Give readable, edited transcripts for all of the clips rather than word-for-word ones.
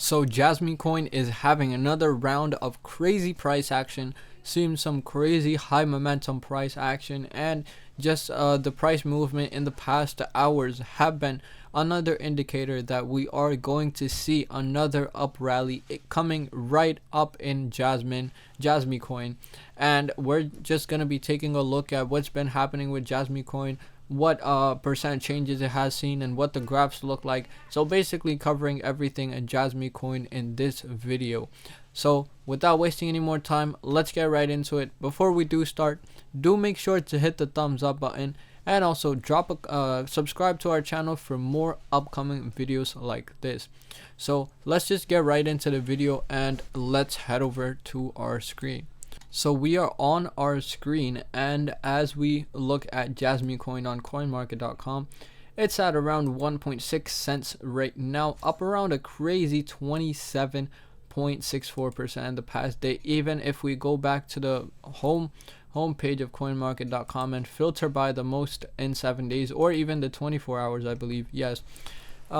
So JasmyCoin is having another round of crazy price action, seeing some crazy high momentum price action, and just the price movement in the past hours have been another indicator that we are going to see another up rally coming right up in JasmyCoin. And we're just going to be taking a look at what's been happening with JasmyCoin, what percent changes it has seen, and what the graphs look like. So basically covering everything in JasmyCoin in this video. So without wasting any more time, let's get right into it. Before we do start, do make sure to hit the thumbs up button and also drop a subscribe to our channel for more upcoming videos like this. So let's just get right into the video and let's head over to our screen. So we are on our screen, and as we look at JasmyCoin on coinmarket.com, it's at around 1.6 cents right now, up around a crazy 27.64% in the past day. Even if we go back to the home page of coinmarket.com and filter by the most in 7 days, or even the 24 hours, I believe, yes,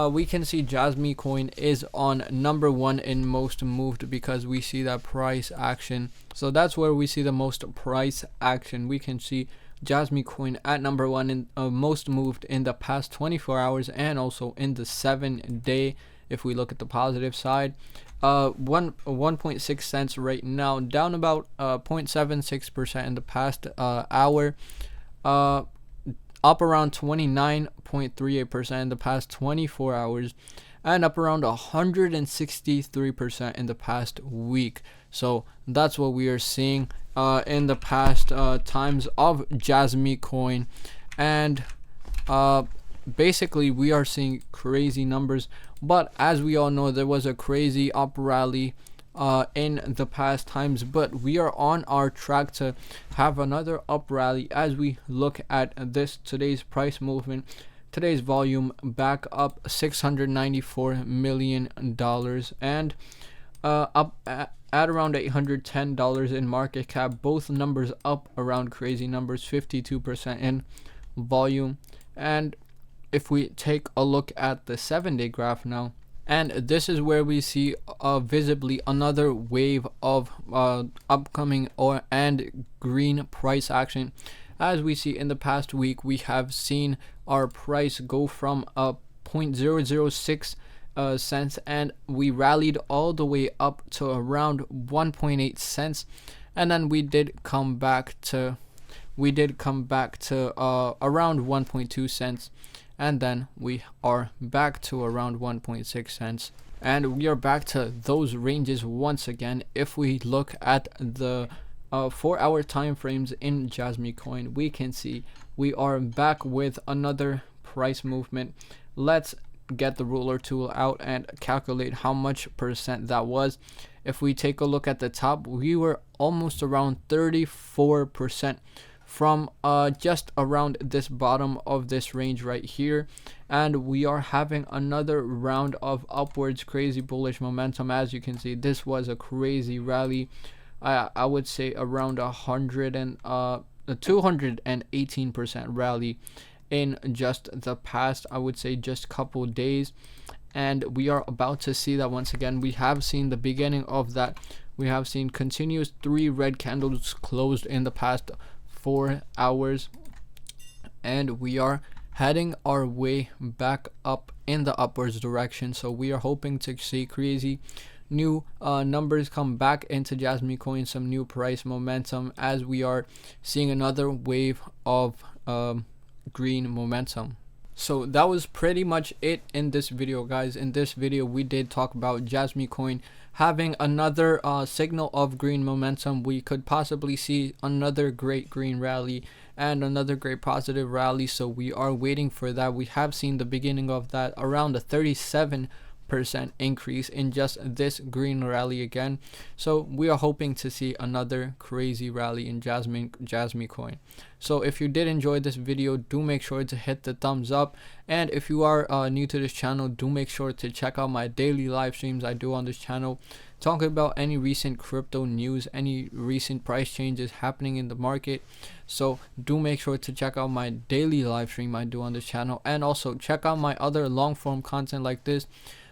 we can see JasmyCoin is on number one in most moved, because we see that price action. So that's where we see the most price action. We can see JasmyCoin at number one in most moved in the past 24 hours and also in the 7 day. If we look at the positive side, 1.6 cents right now, down about 0.76% in the past hour, up around 29.38% in the past 24 hours, and up around 163% in the past week. So that's what we are seeing in the past times of JasmyCoin. And basically we are seeing crazy numbers, but as we all know, there was a crazy up rally in the past times, but we are on our track to have another up rally as we look at this today's price movement. Today's volume back up $694 million and up at around $810 in market cap. Both numbers up around crazy numbers, 52% in volume. And if we take a look at the 7-day graph now, and this is where we see visibly another wave of upcoming and green price action. As we see in the past week, we have seen our price go from 0.006 cents, and we rallied all the way up to around 1.8 cents, and then we did come back to around 1.2 cents, and then we are back to around 1.6 cents, and we are back to those ranges once again. If we look at the 4-hour time frames in JasmyCoin, we can see we are back with another price movement. Let's get the ruler tool out and calculate how much percent that was. If we take a look at the top, we were almost around 34% from just around this bottom of this range right here, and we are having another round of upwards crazy bullish momentum. As you can see, this was a crazy rally. I would say around 218% rally in just the past, I would say, just couple days. And we are about to see that once again. We have seen the beginning of that. We have seen continuous 3 red candles closed in the past 4 hours, and we are heading our way back up in the upwards direction. So we are hoping to see crazy new numbers come back into JasmyCoin, some new price momentum, as we are seeing another wave of green momentum. So that was pretty much it in this video, guys. In this video we did talk about JasmyCoin having another signal of green momentum. We could possibly see another great green rally and another great positive rally, so we are waiting for that. We have seen the beginning of that, around a 37% increase in just this green rally again. So we are hoping to see another crazy rally in JasmyCoin. So if you did enjoy this video, do make sure to hit the thumbs up, and if you are new to this channel, do make sure to check out my daily live streams I do on this channel, talking about any recent crypto news, any recent price changes happening in the market. So do make sure to check out my daily live stream I do on this channel, and also check out my other long form content like this.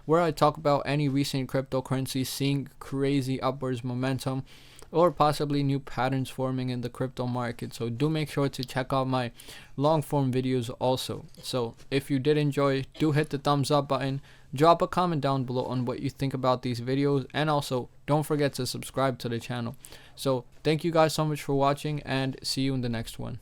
where I talk about any recent cryptocurrencies seeing crazy upwards momentum or possibly new patterns forming in the crypto market. So do make sure to check out my long form videos also. So if you did enjoy, do hit the thumbs up button, drop a comment down below on what you think about these videos, and also don't forget to subscribe to the channel. So thank you guys so much for watching, and see you in the next one.